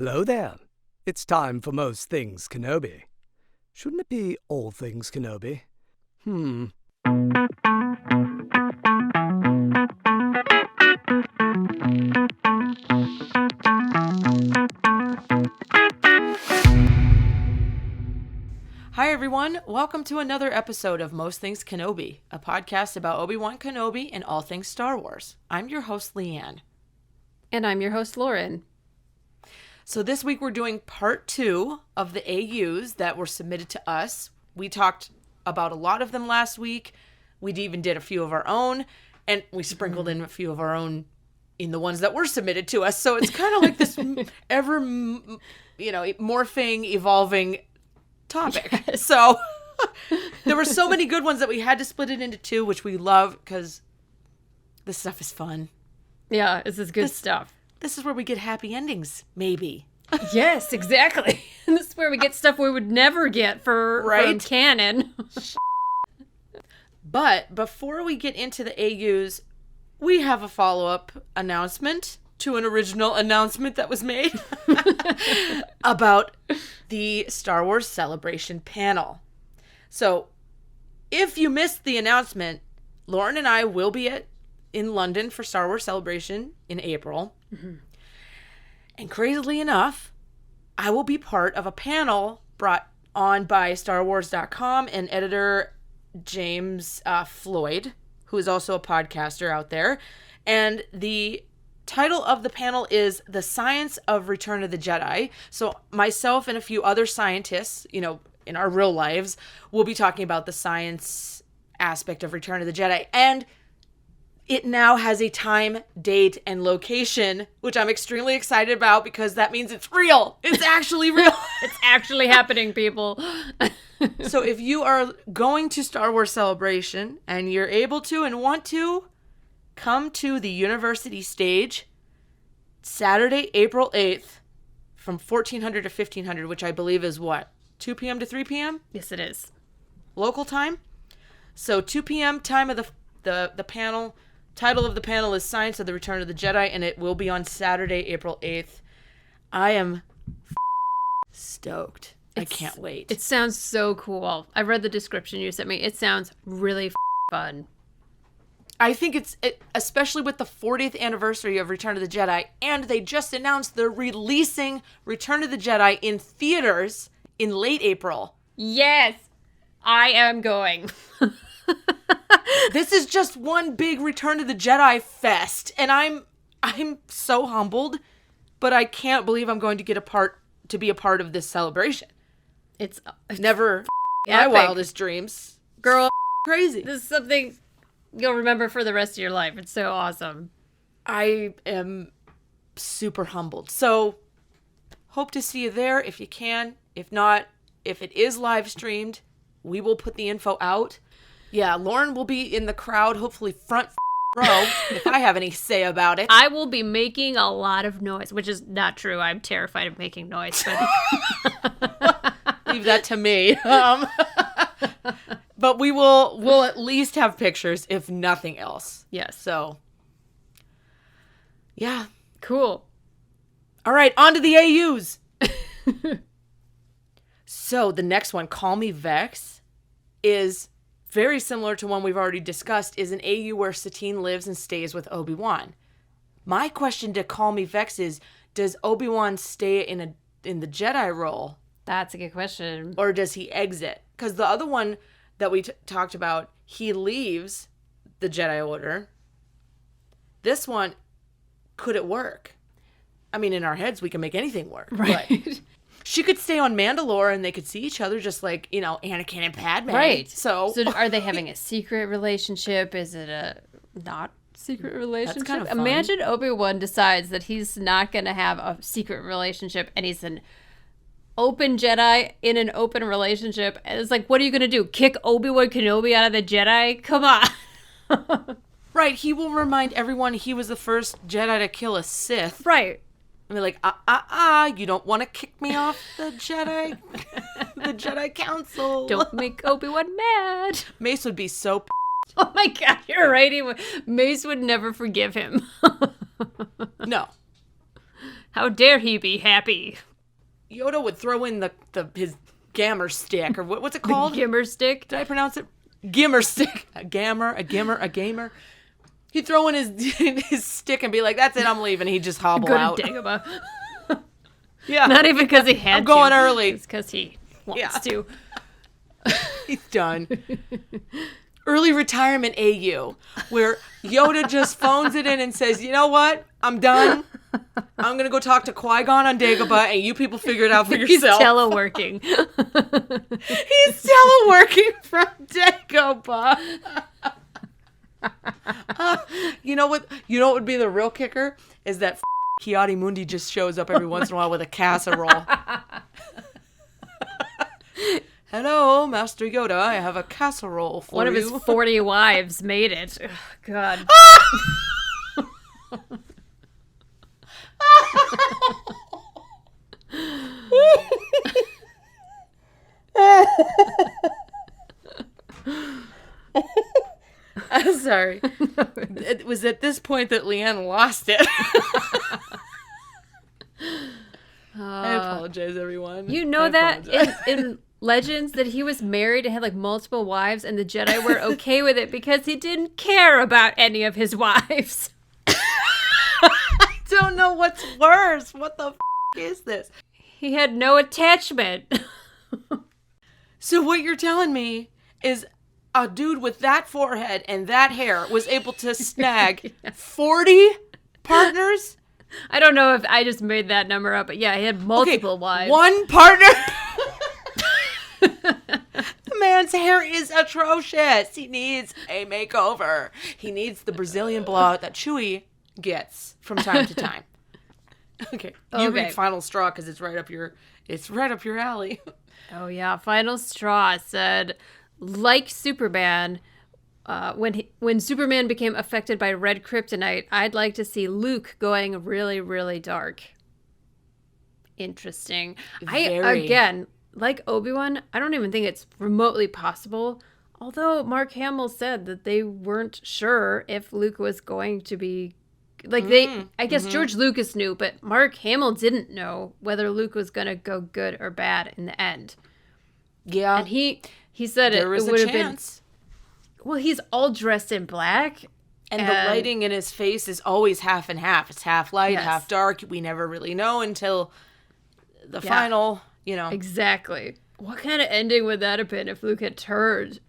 Hello there. It's time for Most Things Kenobi. Shouldn't it be All Things Kenobi? Hi everyone, welcome to another episode of Most Things Kenobi, a podcast about Obi-Wan Kenobi and all things Star Wars. I'm your host, Leanne. And I'm your host, Lauren. So this week we're doing part 2 of the AUs that were submitted to us. We talked about a lot of them last week. We even did a few of our own, and we sprinkled in a few of our own in the ones that were submitted to us. So it's kind of like this ever, morphing, evolving topic. Yes. So there were so many good ones that we had to split it into 2, which we love because this stuff is fun. Yeah, this is good stuff. This is where we get happy endings, maybe. Yes, exactly. This is where we get stuff we would never get from Kanan. But before we get into the AUs, we have a follow-up announcement to an original announcement that was made about the Star Wars Celebration panel. So, if you missed the announcement, Lauren and I will be in London for Star Wars Celebration in April. Mm-hmm. And crazily enough, I will be part of a panel brought on by StarWars.com and editor James Floyd, who is also a podcaster out there. And the title of the panel is The Science of Return of the Jedi. So myself and a few other scientists, in our real lives, will be talking about the science aspect of Return of the Jedi. And it now has a time, date, and location, which I'm extremely excited about because that means it's real. It's actually real. It's actually happening, people. So if you are going to Star Wars Celebration and you're able to and want to, come to the University Stage Saturday, April 8th from 1400 to 1500, which I believe is what? 2 p.m. to 3 p.m.? Yes, it is. Local time? So 2 p.m. time of the panel. Title of the panel is Science of the Return of the Jedi, and it will be on Saturday, April 8th. I am stoked. I can't wait. It sounds so cool. I read the description you sent me. It sounds really fun. I think especially with the 40th anniversary of Return of the Jedi, and they just announced they're releasing Return of the Jedi in theaters in late April. Yes, I am going. This is just one big Return of the Jedi fest, and I'm so humbled, but I can't believe I'm going to be a part of this celebration. It's never my epic. Wildest dreams. Girl, crazy. This is something you'll remember for the rest of your life. It's so awesome. I am super humbled. So, hope to see you there if you can. If not, if it is live streamed, we will put the info out. Yeah, Lauren will be in the crowd, hopefully front row, if I have any say about it. I will be making a lot of noise, which is not true. I'm terrified of making noise, but leave that to me. But we'll at least have pictures, if nothing else. Yes. So, yeah. Cool. All right, on to the AUs. So, the next one, Call Me Vex, is very similar to one we've already discussed, is an AU where Satine lives and stays with Obi-Wan. My question to Call Me Vex is, does Obi-Wan stay in the Jedi role? That's a good question. Or does he exit? Because the other one that we talked about, he leaves the Jedi Order. This one, could it work? I mean, in our heads, we can make anything work. Right. But she could stay on Mandalore and they could see each other just like, Anakin and Padme. Right. So are they having a secret relationship? Is it a not secret relationship? That's kind of fun. Imagine Obi-Wan decides that he's not going to have a secret relationship and he's an open Jedi in an open relationship. And it's like, what are you going to do? Kick Obi-Wan Kenobi out of the Jedi? Come on. Right. He will remind everyone he was the first Jedi to kill a Sith. Right. And be like, you don't want to kick me off the Jedi, the Jedi Council. Don't make Obi-Wan mad. Mace would be so Oh my God, you're right. Mace would never forgive him. No. How dare he be happy? Yoda would throw in his gammer stick, or what's it called? The gimmer stick? Did I pronounce it? Gimmer stick. A gamer. He'd throw in his stick and be like, "That's it, I'm leaving." He'd just hobble Go out. to Dagobah. Yeah. Not even because he had I'm going to. early. It's because he wants to. He's done. Early retirement AU, where Yoda just phones it in and says, "You know what? I'm done. I'm going to go talk to QuiGon on Dagobah, and you people figure it out for He's yourself." teleworking. He's teleworking from Dagobah. You know what would be the real kicker? Is that Kiadi Mundi just shows up every once in a while with a casserole. "Hello, Master Yoda. I have a casserole for you." One of his 40 wives made it. Ugh, God. I'm sorry. It was at this point that Leanne lost it. I apologize, everyone. You know that in Legends that he was married and had like multiple wives, and the Jedi were okay with it because he didn't care about any of his wives. I don't know what's worse. What the is this? He had no attachment. So what you're telling me is a dude with that forehead and that hair was able to snag 40 partners? I don't know if I just made that number up, but yeah, he had multiple wives. One partner? The man's hair is atrocious. He needs a makeover. He needs the Brazilian blowout that Chewie gets from time to time. Okay. You read Final Straw because it's right up your alley. Oh yeah, Final Straw said, like Superman, when Superman became affected by red kryptonite, I'd like to see Luke going really, really dark. Interesting. Again, like Obi-Wan, I don't even think it's remotely possible. Although Mark Hamill said that they weren't sure if Luke was going to be I guess George Lucas knew, but Mark Hamill didn't know whether Luke was going to go good or bad in the end. Yeah. And he said it would have been. Well, he's all dressed in black. And the lighting in his face is always half and half. It's half light, Yes. half dark. We never really know until the final, Exactly. What kind of ending would that have been if Luke had turned?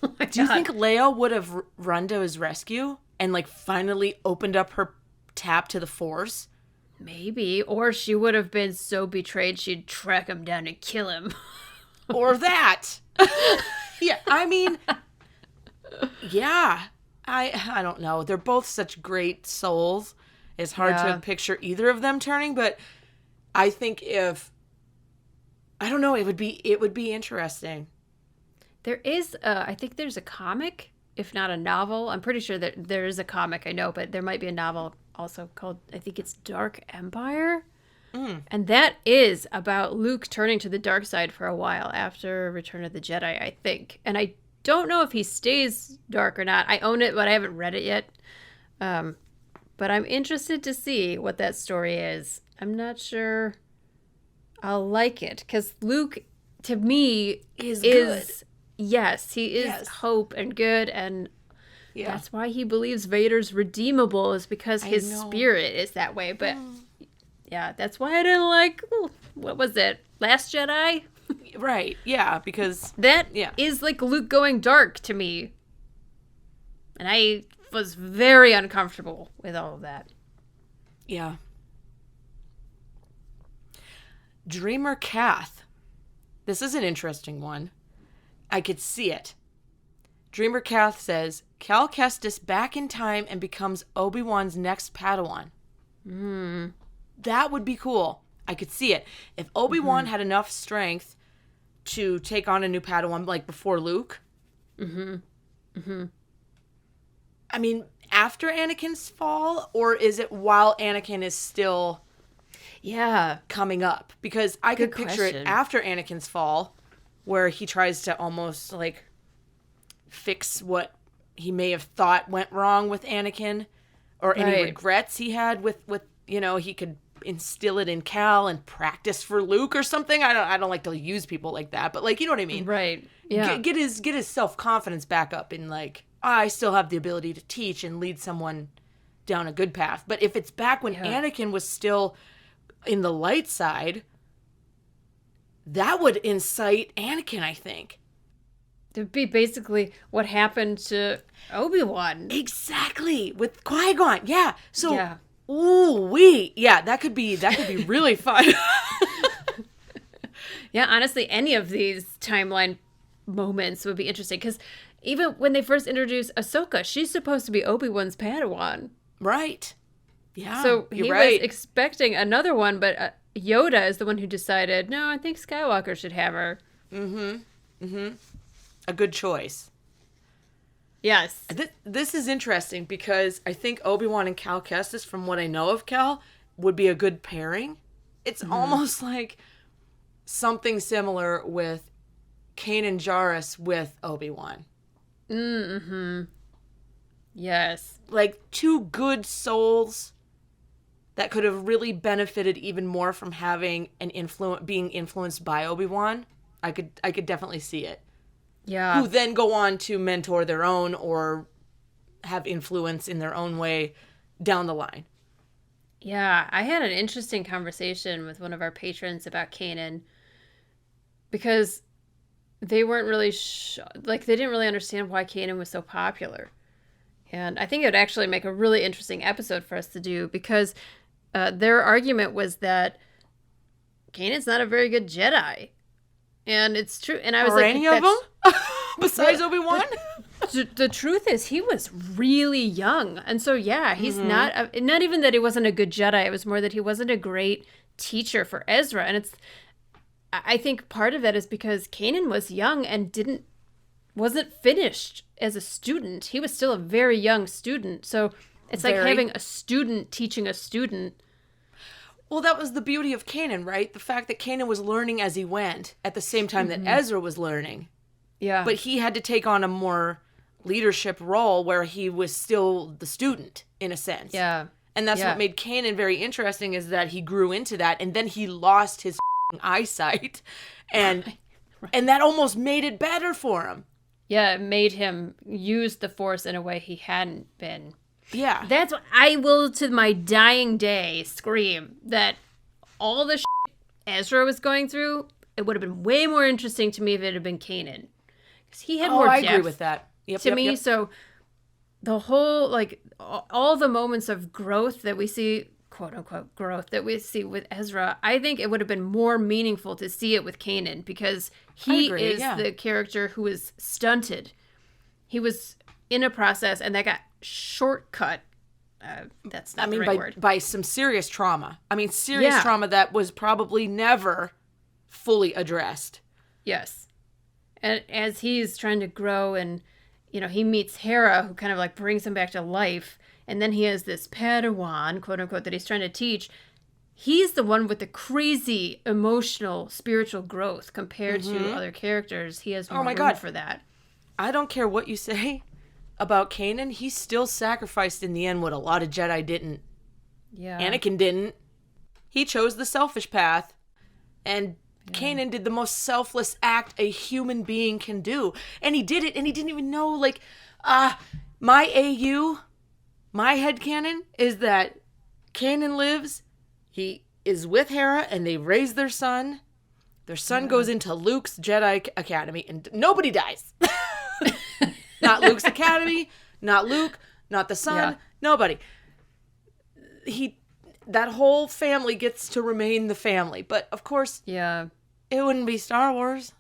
Oh my Do you God. think Leia would have run to his rescue and finally opened up her tap to the Force? Maybe. Or she would have been so betrayed she'd track him down and kill him. Or that. Yeah, I mean, yeah. I don't know. They're both such great souls. It's hard to picture either of them turning, but I think I don't know, it would be interesting. There is, I think there's a comic, if not a novel. I'm pretty sure that there is a comic, I know, but there might be a novel also called, I think it's Dark Empire. And that is about Luke turning to the dark side for a while after Return of the Jedi, I think. And I don't know if he stays dark or not. I own it, but I haven't read it yet. But I'm interested to see what that story is. I'm not sure I'll like it, because Luke, to me, is good. Yes, he is hope and good, and that's why he believes Vader's redeemable, is because his spirit is that way. But yeah, that's why I didn't like, what was it, Last Jedi? Right, yeah, because that is like Luke going dark to me. And I was very uncomfortable with all of that. Yeah. Dreamer Kath. This is an interesting one. I could see it. Dreamer Kath says, Cal Kestis back in time and becomes Obi-Wan's next Padawan. That would be cool. I could see it. If Obi-Wan had enough strength to take on a new Padawan, before Luke. I mean, after Anakin's fall, or is it while Anakin is still coming up? Because I could picture it after Anakin's fall, where he tries to almost fix what he may have thought went wrong with Anakin, or any regrets he had with he could instill it in Cal and practice for Luke or something. I don't like to use people like that, but like, you know what I mean? Right. Yeah. Get his self-confidence back up in like, I still have the ability to teach and lead someone down a good path. But if it's back when Anakin was still in the light side, that would incite Anakin, I think. It'd be basically what happened to Obi-Wan. Exactly. With Qui-Gon. Yeah. So, Yeah. that could be really fun. Yeah, honestly, any of these timeline moments would be interesting. Because even when they first introduced Ahsoka, she's supposed to be Obi-Wan's Padawan. Right. Yeah. So he you're right. was expecting another one, but Yoda is the one who decided, no, I think Skywalker should have her. A good choice. Yes. This is interesting because I think Obi-Wan and Cal Kestis, from what I know of Cal, would be a good pairing. It's almost like something similar with Kanan Jarrus with Obi-Wan. Yes. Like two good souls that could have really benefited even more from having being influenced by Obi-Wan. I could definitely see it. Yeah. Who then go on to mentor their own or have influence in their own way down the line. Yeah, I had an interesting conversation with one of our patrons about Kanan because they weren't really they didn't really understand why Kanan was so popular. And I think it would actually make a really interesting episode for us to do because their argument was that Kanan's not a very good Jedi. And it's true. And I was like, any of them? Besides Obi-Wan? The truth is he was really young. And so, yeah, he's not even that he wasn't a good Jedi. It was more that he wasn't a great teacher for Ezra. And I think part of that is because Kanan was young and wasn't finished as a student. He was still a very young student. So it's like having a student teaching a student. Well, that was the beauty of Kanan, right? The fact that Kanan was learning as he went at the same time that Ezra was learning. Yeah. But he had to take on a more leadership role where he was still the student, in a sense. Yeah. And that's what made Kanan very interesting, is that he grew into that, and then he lost his eyesight, and and that almost made it better for him. Yeah, it made him use the Force in a way he hadn't been. Yeah. That's what I will, to my dying day, scream that all the Ezra was going through, it would have been way more interesting to me if it had been Kanan. Because he had more depth. I agree with that. Yep. So the whole, like, all the moments of growth that we see, quote unquote growth, that we see with Ezra, I think it would have been more meaningful to see it with Kanan, because he is the character who is stunted. He was in a process, and that got shortcut. That's not the right word. By some serious trauma. Serious trauma that was probably never fully addressed. Yes. And as he's trying to grow, and, you know, he meets Hera, who kind of like brings him back to life. And then he has this Padawan, quote unquote, that he's trying to teach. He's the one with the crazy emotional, spiritual growth compared to other characters. He has more room for that. I don't care what you say about Kanan. He still sacrificed in the end what a lot of Jedi didn't. Yeah. Anakin didn't. He chose the selfish path. And Kanan did the most selfless act a human being can do. And he did it, and he didn't even know, like, my headcanon is that Kanan lives, he is with Hera, and they raise their son. Their son goes into Luke's Jedi Academy, and nobody dies. Not Luke's Academy, not Luke, not the son, nobody. That whole family gets to remain the family. But, of course, it wouldn't be Star Wars.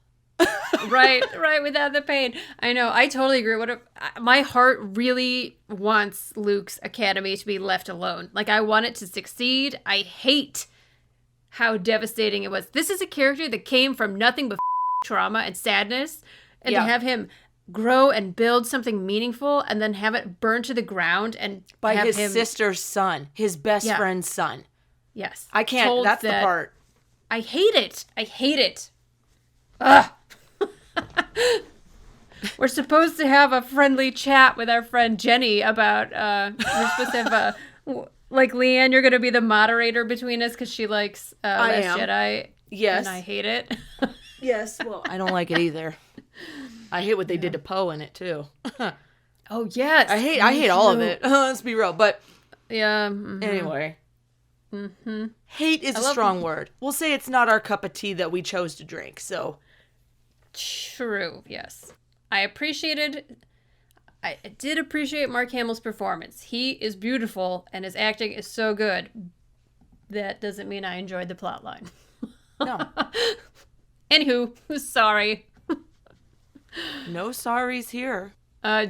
right, without the pain. I know, I totally agree. My heart really wants Luke's Academy to be left alone. Like, I want it to succeed. I hate how devastating it was. This is a character that came from nothing but trauma and sadness, and to have him grow and build something meaningful and then have it burn to the ground and by have his him... sister's son, his best friend's son. Yes. I can't, that's the part. I hate it. Ugh. We're supposed to have a friendly chat with our friend Jenny about, we're supposed to have Like, Leanne, you're going to be the moderator between us because she likes Last Jedi. Yes. And I hate it. Yes. Well, I don't like it either. I hate what they did to Poe in it, too. Oh, yes. I hate all of it. Let's be real. But yeah. anyway. Hate is a strong word. We'll say it's not our cup of tea that we chose to drink, so. True, yes. I did appreciate Mark Hamill's performance. He is beautiful, and his acting is so good. That doesn't mean I enjoyed the plot line. No. Anywho, sorry. No sorries here.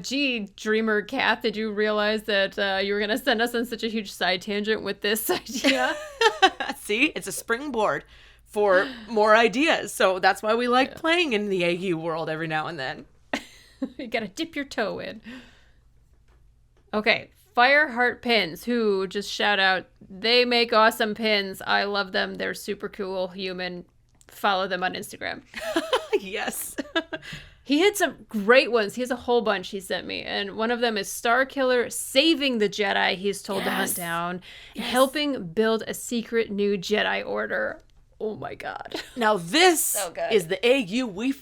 Gee, Dreamer Cat, did you realize that you were going to send us on such a huge side tangent with this idea? See, it's a springboard for more ideas. So that's why we like playing in the AU world every now and then. You got to dip your toe in. Okay, Fireheart Pins, who just shout out, they make awesome pins. I love them. They're super cool, human. Follow them on Instagram. Yes. He had some great ones. He has a whole bunch he sent me. And one of them is Starkiller saving the Jedi he's told to hunt down, and helping build a secret new Jedi Order. Oh my God. Now this is the AU we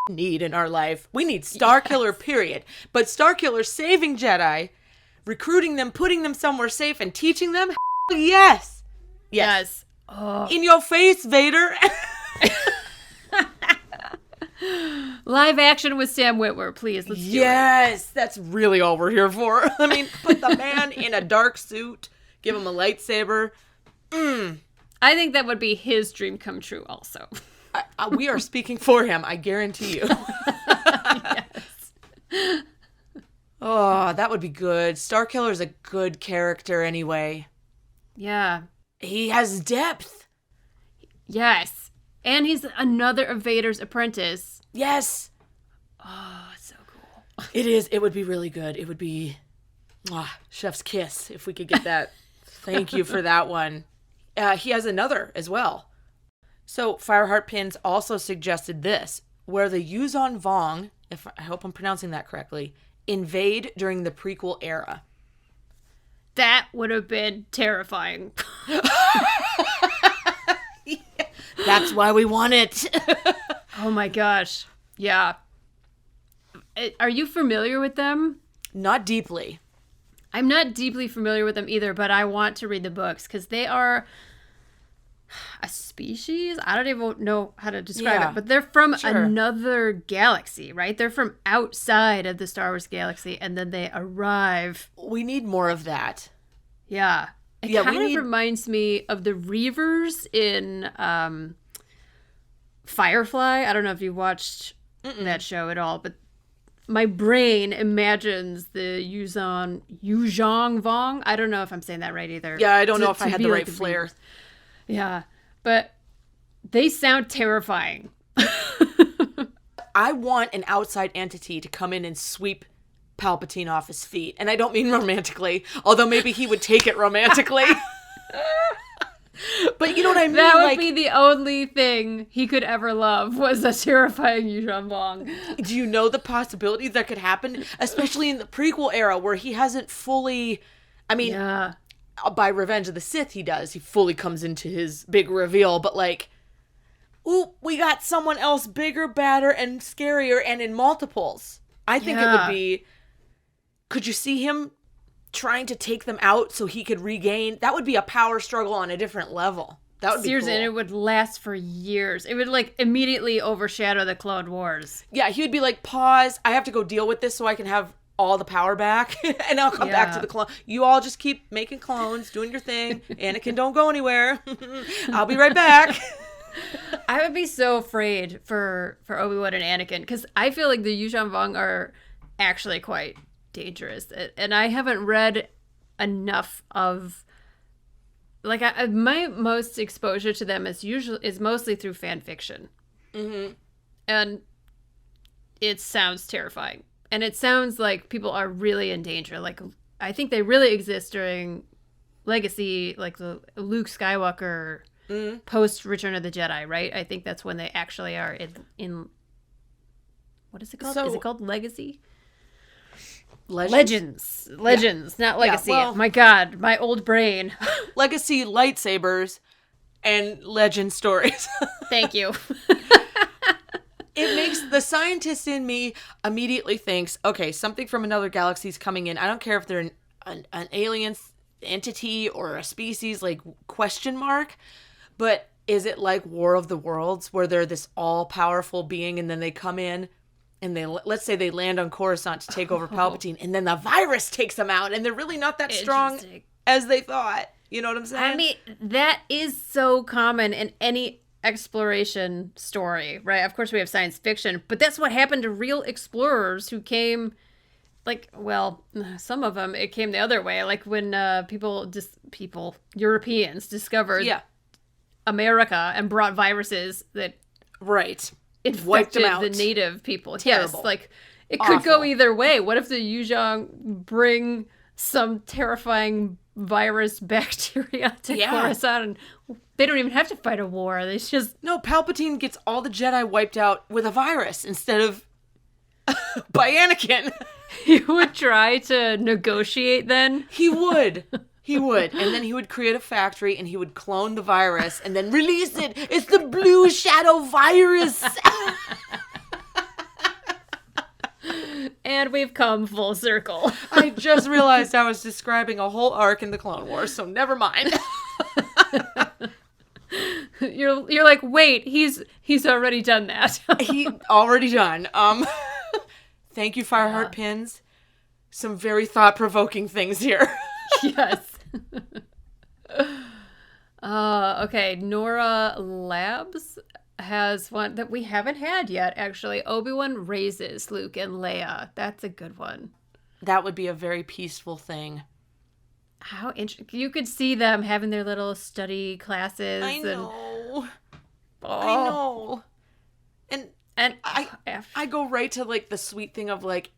need in our life. We need Starkiller, period. But Starkiller saving Jedi, recruiting them, putting them somewhere safe, and teaching them? Yes. Yes. Oh. In your face, Vader. Live action with Sam Witwer, please. Let's do it. Yes, that's really all we're here for. I mean, put the man in a dark suit, give him a lightsaber. I think that would be his dream come true also. We are speaking for him, I guarantee you. Yes. Oh, that would be good. Starkiller's a good character anyway. Yeah. He has depth. Yes. And he's another of Vader's apprentice. Yes. Oh, it's so cool. It is. It would be really good. It would be chef's kiss if we could get that. Thank you for that one. He has another as well. So Fireheart Pins also suggested this, where the Yuzon Vong, I hope I'm pronouncing that correctly, invade during the prequel era. That would have been terrifying. That's why we want it. Oh my gosh. Yeah. Are you familiar with them? Not deeply. I'm not deeply familiar with them either, but I want to read the books because they are a species. I don't even know how to describe it, but they're from another galaxy, right? They're from outside of the Star Wars galaxy, and then they arrive. We need more of that. Yeah. It kind of reminds me of the Reavers in Firefly. I don't know if you watched that show at all, but my brain imagines the Yuzong Vong. I don't know if I'm saying that right either. Yeah, I don't know if I had the right flair. Yeah, but they sound terrifying. I want an outside entity to come in and sweep Palpatine off his feet. And I don't mean romantically, although maybe he would take it romantically. But you know what I mean? That would be the only thing he could ever love, was a terrifying Yuzong Vong. Do you know the possibilities that could happen? Especially in the prequel era where he hasn't fully... I mean, by Revenge of the Sith he does. He fully comes into his big reveal. But like, ooh, we got someone else bigger, badder, and scarier, and in multiples. I think it would be... Could you see him trying to take them out so he could regain? That would be a power struggle on a different level. That would be cool. And it would last for years. It would like immediately overshadow the Clone Wars. Yeah, he would be like, pause. I have to go deal with this so I can have all the power back. And I'll come back to the clone. You all just keep making clones, doing your thing. Anakin, don't go anywhere. I'll be right back. I would be so afraid for Obi-Wan and Anakin because I feel like the Yuzong Vong are actually quite dangerous, and I haven't read enough of like my most exposure to them is mostly through fan fiction, and it sounds terrifying, and it sounds like people are really in danger. Like I think they really exist during Legacy, like the Luke Skywalker post Return of the Jedi, right? I think that's when they actually are in what is it called? Is it called Legacy? Legends? Legends, not legacy. well- My God, my old brain. Legacy lightsabers and legend stories. Thank you. It makes the scientist in me immediately thinks, okay, something from another galaxy is coming in. I don't care if they're an alien entity or a species, like question mark, but is it like War of the Worlds where they're this all-powerful being and then they come in and let's say they land on Coruscant to take over Palpatine and then the virus takes them out and they're really not that strong as they thought. You know what I'm saying? I mean, that is so common in any exploration story, right? Of course we have science fiction, but that's what happened to real explorers who came, like, well, some of them, it came the other way. Like when Europeans discovered America and brought viruses that wiped infected them out. the native people. Terrible. Yes, like it could go either way. What if the Yuzhong bring some terrifying virus bacteria to Coruscant and they don't even have to fight a war. They just... No, Palpatine gets all the Jedi wiped out with a virus instead of by Anakin. He would try to negotiate then? He would. He would. And then he would create a factory and he would clone the virus and then release it. It's the Blue Shadow virus. And we've come full circle. I just realized I was describing a whole arc in the Clone Wars, so never mind. You're like, wait, he's already done that. He already done. Thank you, Fireheart Pins. Some very thought-provoking things here. Yes. Okay, Nora Labs has one that we haven't had yet, actually. Obi-Wan raises Luke and Leia. That's a good one. That would be a very peaceful thing. How interesting. You could see them having their little study classes. I know. And, I know. And I I go right to, like, the sweet thing of, like,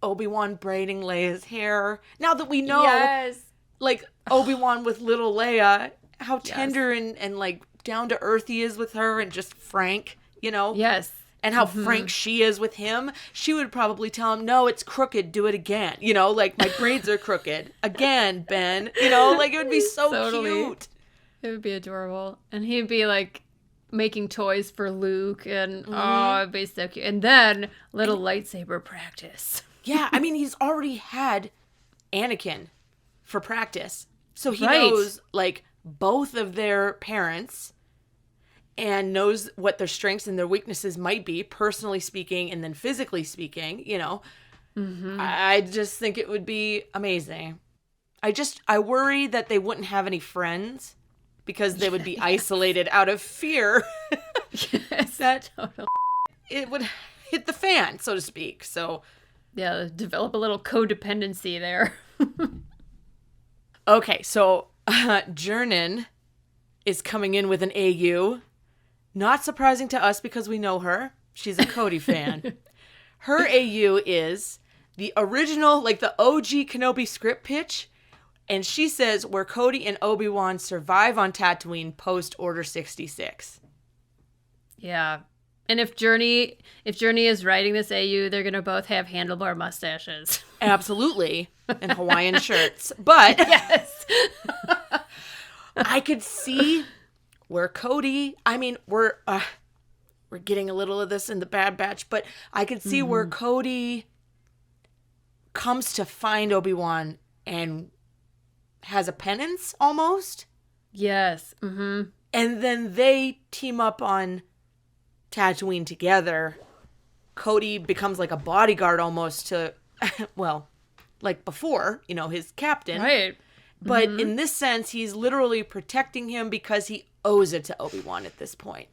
Obi-Wan braiding Leia's hair. Now that we know, yes, like, Obi-Wan with little Leia, how tender and like, down-to-earth he is with her and just frank, you know? Yes. And how frank she is with him. She would probably tell him, no, it's crooked, do it again. You know, like, my braids are crooked. Again, Ben. You know, like, it would be so cute. It would be adorable. And he'd be, like, making toys for Luke. And, oh, it'd be so cute. And then, little lightsaber practice. Yeah, I mean, he's already had Anakin for practice. So he knows, like, both of their parents and knows what their strengths and their weaknesses might be, personally speaking and then physically speaking, you know. I just think it would be amazing. I worry that they wouldn't have any friends because they would be isolated out of fear. Yes, that totally. It would hit the fan, so to speak. So, yeah, develop a little codependency there. okay, so Jernan is coming in with an AU. Not surprising to us because we know her. She's a Cody fan. Her AU is the original, like the OG Kenobi script pitch. And she says where Cody and Obi-Wan survive on Tatooine post Order 66. Yeah. And if Journey is writing this AU, they're going to both have handlebar mustaches. Absolutely. And Hawaiian shirts. But yes. I could see where Cody, I mean, we're getting a little of this in the Bad Batch, but I could see where Cody comes to find Obi-Wan and has a penance almost. Yes. Mm-hmm. And then they team up on Tatooine together. Cody becomes like a bodyguard almost to, well, like before, you know, his captain. Right. But in this sense, he's literally protecting him because he owes it to Obi-Wan at this point.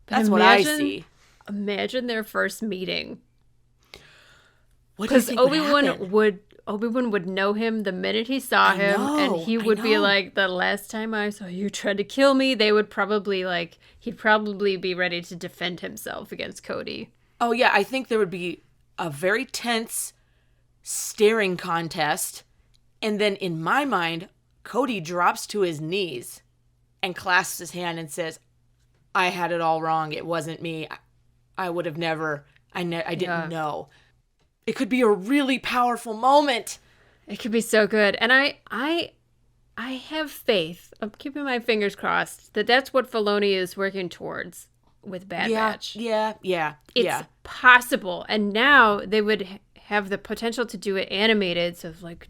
That's what I see. Imagine their first meeting. Because Obi-Wan would know him the minute he saw him, and he would be like, the last time I saw you tried to kill me. They would probably he'd probably be ready to defend himself against Cody. Oh yeah, I think there would be a very tense staring contest. And then in my mind, Cody drops to his knees and clasps his hand and says, I had it all wrong. It wasn't me. I would have never, I didn't know. It could be a really powerful moment. It could be so good. And I have faith. I'm keeping my fingers crossed that that's what Filoni is working towards with Bad Batch. Yeah. It's possible. And now they would have the potential to do it animated. So, like,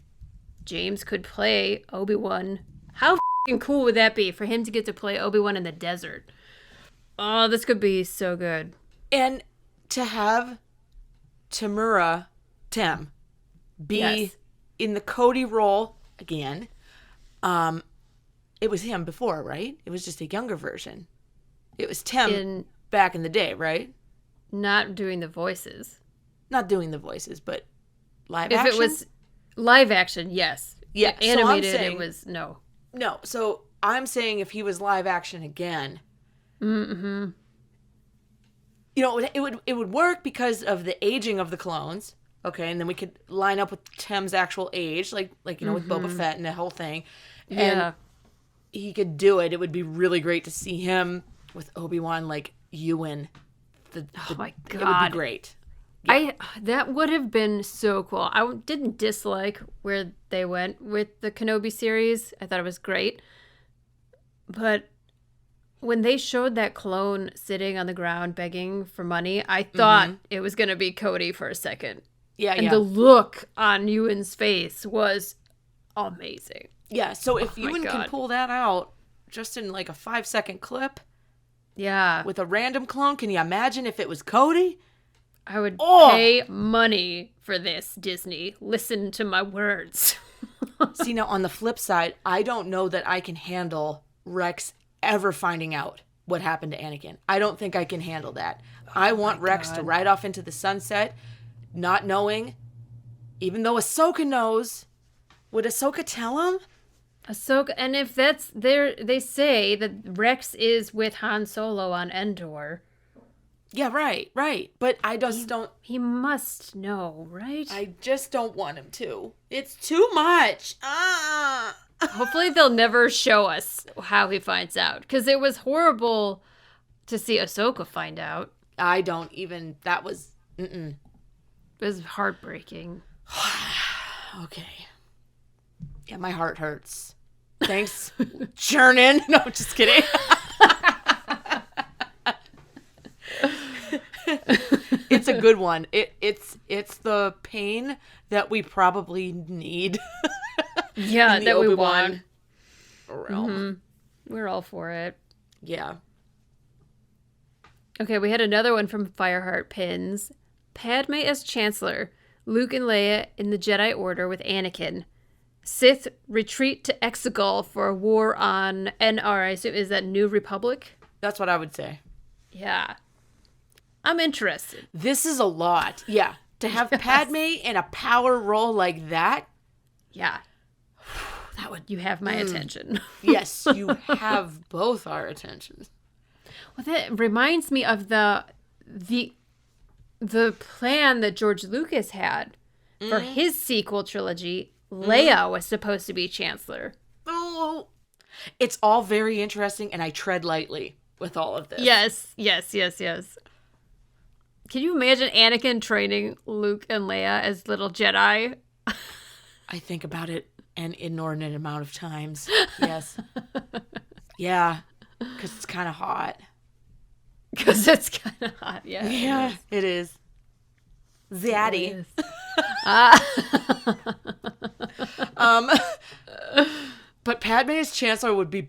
James could play Obi-Wan. How f***ing cool would that be for him to get to play Obi-Wan in the desert? Oh, this could be so good. And to have Tim be in the Cody role again. It was him before, right? It was just a younger version. It was Tim back in the day, right? Not doing the voices. Not doing the voices, but live action? If it was live action, yes. Yeah. Animated, so saying, it was no. No, so I'm saying if he was live action again, mm-hmm. You know, it would work because of the aging of the clones. Okay, and then we could line up with Tim's actual age, like you know, with Boba Fett and the whole thing. And he could do it. It would be really great to see him with Obi-Wan, like Ewan. Oh my God. It would be great. Yeah. That would have been so cool. I didn't dislike where they went with the Kenobi series. I thought it was great. But when they showed that clone sitting on the ground begging for money, I thought it was going to be Cody for a second. And the look on Ewan's face was amazing. Yeah, so if Ewan can pull that out just in like a 5-second clip with a random clone, can you imagine if it was Cody? I would pay money for this, Disney. Listen to my words. See, now on the flip side, I don't know that I can handle Rex ever finding out what happened to Anakin. I don't think I can handle that. I want Rex to ride off into the sunset, not knowing, even though Ahsoka knows. Would Ahsoka tell him? Ahsoka, and if that's there, they say that Rex is with Han Solo on Endor. Yeah, right. But I just don't. He must know, right? I just don't want him to. It's too much. Hopefully they'll never show us how he finds out, because it was horrible to see Ahsoka find out. I don't even. That was. It was heartbreaking. Okay. Yeah, my heart hurts. Thanks, churning. No, just kidding. It's a good one. It's the pain that we probably need. Yeah, that we want. Realm. Mm-hmm. We're all for it. Yeah. Okay, we had another one from Fireheart Pins. Padme as Chancellor. Luke and Leia in the Jedi Order with Anakin. Sith retreat to Exegol for a war on NR. I assume, is that New Republic? That's what I would say. Yeah. I'm interested. This is a lot. Yeah. To have Padme in a power role like that. Yeah. That would. You have my attention. Yes, you have both our attentions. Well, that reminds me of the plan that George Lucas had for his sequel trilogy. Leia was supposed to be Chancellor. Oh, it's all very interesting, and I tread lightly with all of this. Yes. Can you imagine Anakin training Luke and Leia as little Jedi? I think about it an inordinate amount of times. Yes. Yeah, because it's kind of hot. Yeah. Yeah, it is. Zaddy. But Padme as Chancellor would be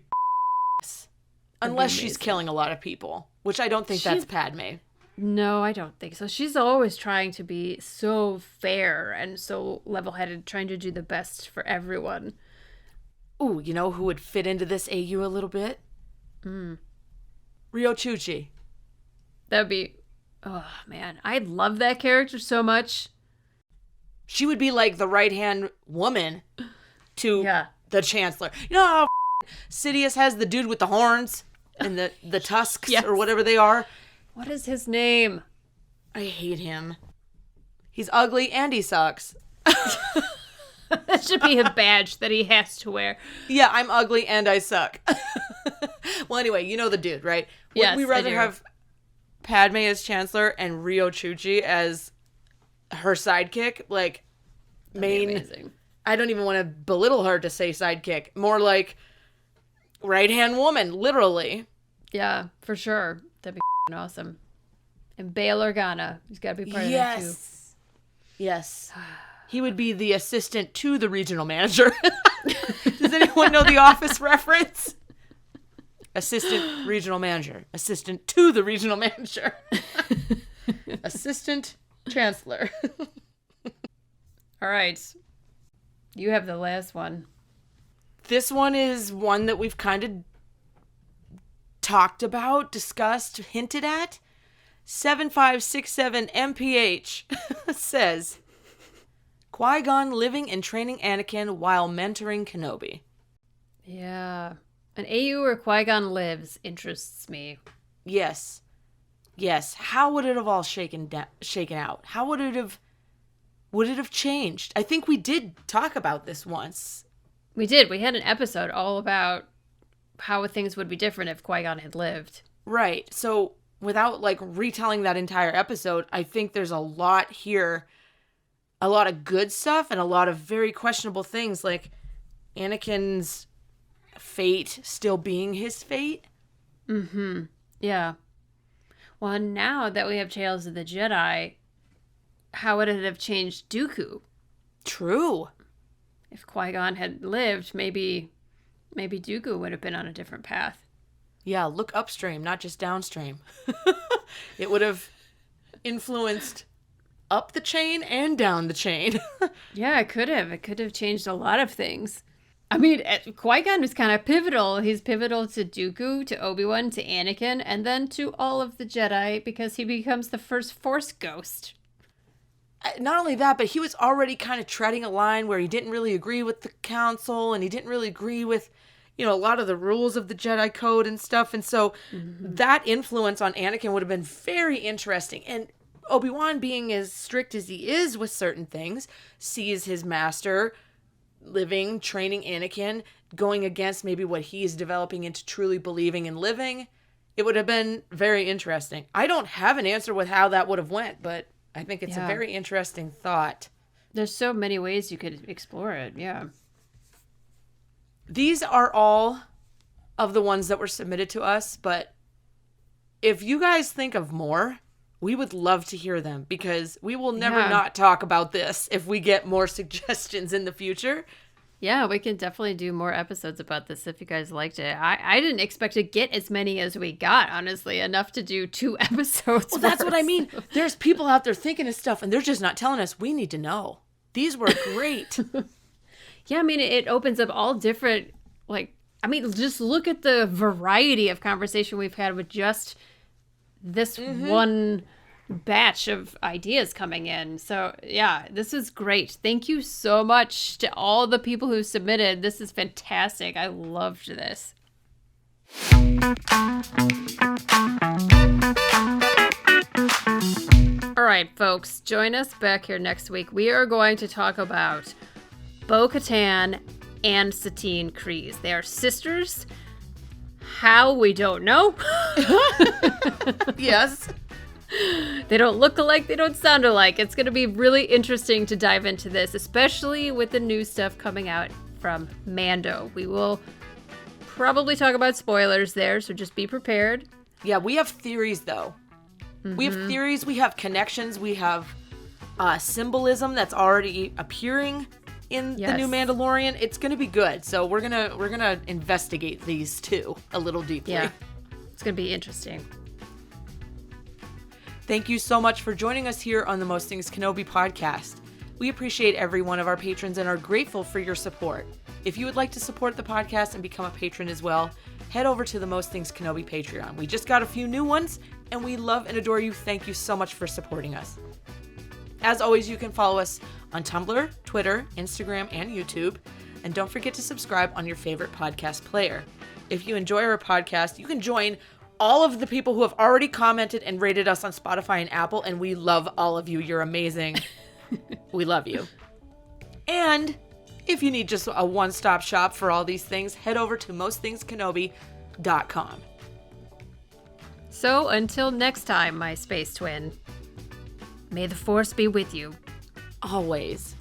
unless she's killing a lot of people, which I don't think that's Padme. No, I don't think so. She's always trying to be so fair and so level-headed, trying to do the best for everyone. Ooh, you know who would fit into this AU a little bit? Rio Chuchi. That'd be... Oh, man. I love that character so much. She would be like the right-hand woman to the Chancellor. You know how Sidious has the dude with the horns and the tusks or whatever they are? What is his name? I hate him. He's ugly and he sucks. That should be a badge that he has to wear. Yeah, I'm ugly and I suck. Well, anyway, you know the dude, right? Yes, Would we rather have Padme as Chancellor and Rio Chuchi as her sidekick, like That'd be amazing. I don't even want to belittle her to say sidekick. More like right-hand woman, literally. Yeah, for sure. That'd be awesome. And Bail Organa, he's got to be part of that too. Yes. He would be the assistant to the regional manager. Does anyone know the Office reference? Assistant regional manager. Assistant to the regional manager. Assistant Chancellor. All right. You have the last one. This one is one that we've kind of talked about, discussed, hinted at. 7567 MPH says, Qui-Gon living and training Anakin while mentoring Kenobi. Yeah. An AU where Qui-Gon lives interests me. Yes. Yes. How would it have all shaken out? How would it have changed? I think we did talk about this once. We did. We had an episode all about how things would be different if Qui-Gon had lived. Right. So without like retelling that entire episode, I think there's a lot here, a lot of good stuff and a lot of very questionable things, like Anakin's fate still being his fate. Mm-hmm. Yeah. Well, now that we have Tales of the Jedi, how would it have changed Dooku? True. If Qui-Gon had lived, maybe Dooku would have been on a different path. Yeah, look upstream, not just downstream. It would have influenced up the chain and down the chain. Yeah, it could have. It could have changed a lot of things. I mean, Qui-Gon was kind of pivotal. He's pivotal to Dooku, to Obi-Wan, to Anakin, and then to all of the Jedi because he becomes the first Force ghost. Not only that, but he was already kind of treading a line where he didn't really agree with the council and he didn't really agree with, a lot of the rules of the Jedi Code and stuff. And so that influence on Anakin would have been very interesting. And Obi-Wan, being as strict as he is with certain things, sees his master living, training Anakin, going against maybe what he's developing into truly believing and living. It would have been very interesting. I don't have an answer with how that would have went, but I think it's a very interesting thought. There's so many ways you could explore it, yeah. These are all of the ones that were submitted to us, but if you guys think of more, we would love to hear them because we will never not talk about this if we get more suggestions in the future. Yeah, we can definitely do more episodes about this if you guys liked it. I didn't expect to get as many as we got, honestly, enough to do 2 episodes. Well, that's what I mean. There's people out there thinking of stuff and they're just not telling us. We need to know. These were great. Yeah, I mean, it opens up all different, just look at the variety of conversation we've had with just this one batch of ideas coming in. So yeah, this is great. Thank you so much to all the people who submitted. This is fantastic. I loved this. All right, folks, join us back here next week. We are going to talk about Bo-Katan and Satine Kryze. They are sisters. How, we don't know. Yes. They don't look alike, they don't sound alike. It's going to be really interesting to dive into this, especially with the new stuff coming out from Mando. We will probably talk about spoilers there, so just be prepared. Yeah, we have theories, though. We have theories, we have connections, we have symbolism that's already appearing in the new Mandalorian. It's going to be good. So we're going to investigate these too a little deeply. Yeah. It's going to be interesting. Thank you so much for joining us here on the Most Things Kenobi podcast. We appreciate every one of our patrons and are grateful for your support. If you would like to support the podcast and become a patron as well, head over to the Most Things Kenobi Patreon. We just got a few new ones, and we love and adore you. Thank you so much for supporting us. As always, you can follow us on Tumblr, Twitter, Instagram, and YouTube. And don't forget to subscribe on your favorite podcast player. If you enjoy our podcast, you can join all of the people who have already commented and rated us on Spotify and Apple, and we love all of you. You're amazing. We love you. And if you need just a one-stop shop for all these things, head over to mostthinkskenobi.com. So until next time, my space twin. May the Force be with you. Always.